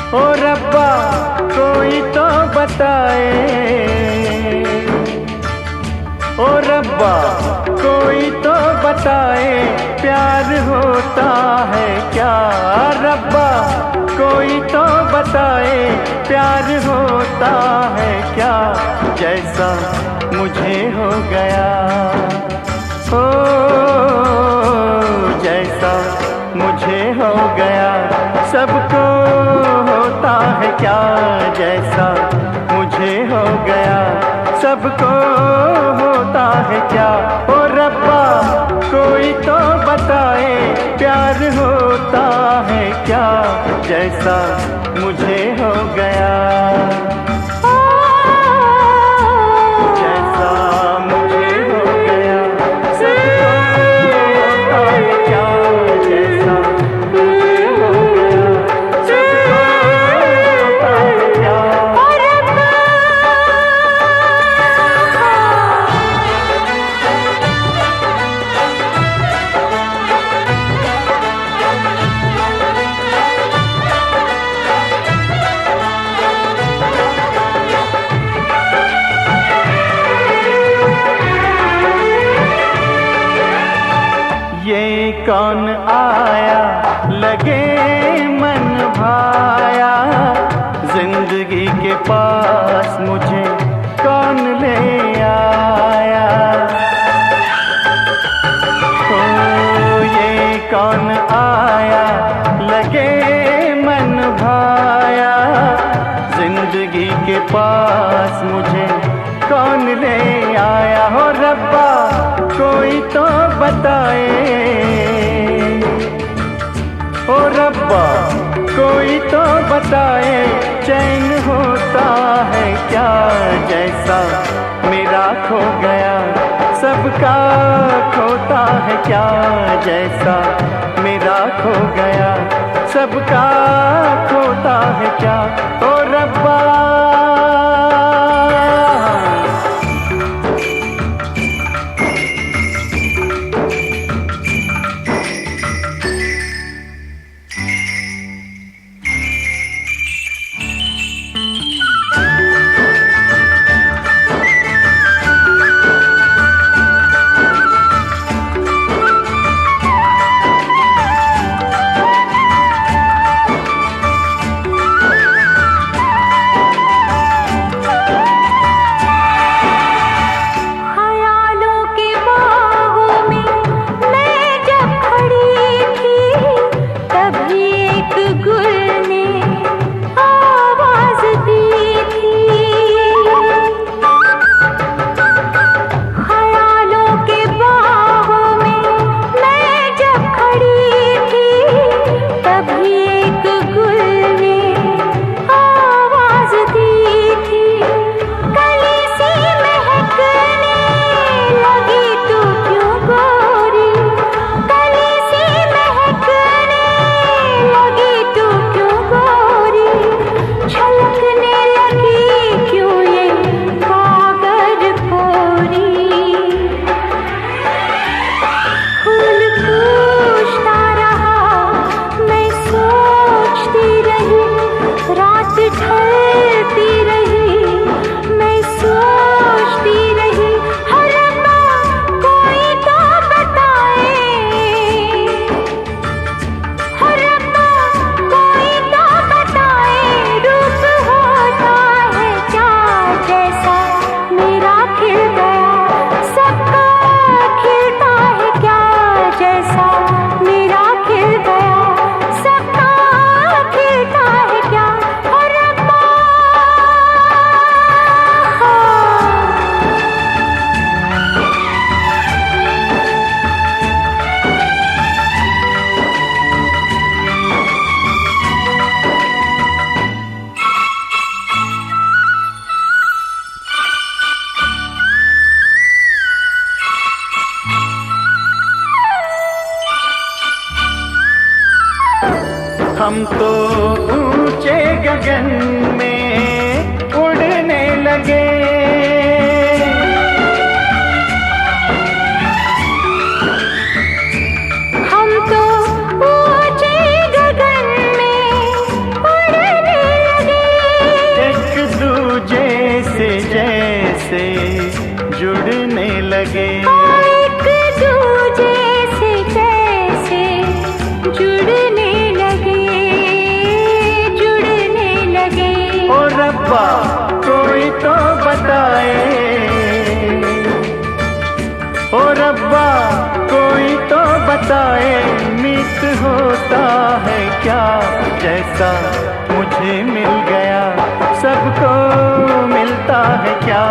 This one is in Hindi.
ओ रब्बा कोई तो बताए, ओ रब्बा कोई तो बताए प्यार होता है क्या। रब्बा कोई तो बताए प्यार होता है क्या। जैसा मुझे हो गया हो, जैसा मुझे हो गया सबको होता है क्या। जैसा मुझे हो गया सबको होता है क्या। ओ रब्बा कोई तो बताए प्यार होता है क्या। जैसा मुझे हो गया, जैसा मुझे हो गया सबको होता है क्या। जैसा मुझे हो गया सबको होता है क्या। ये कौन आया लगे मन भाया, जिंदगी के पास मुझे कौन ले आया। ओ ये कौन आया लगे मन भाया, जिंदगी के पास मुझे कौन ले आया। हो रब्बा कोई तो बताए, ओ रब्बा कोई तो बताए चैन होता है क्या। जैसा मेरा खो गया सबका खोता है क्या। जैसा मेरा खो गया सबका खोता है क्या। ओ रब्बा जैसा मेरा खिल गया, सबका खिलता है क्या। और रब्बा हम तो ऊंचे गगन में उड़ने लगे, हम तो ऊंचे गगन में उड़ने लगे, एक दूजे से जैसे जुड़ने लगे, एक दूजे से जैसे जुड़ने लगे, जुड़ने लगे। ओ रब्बा कोई तो बताए, ओ रब्बा कोई तो बताए, मीत होता है क्या जैसा मुझे मिल गया, सबको मिलता है क्या।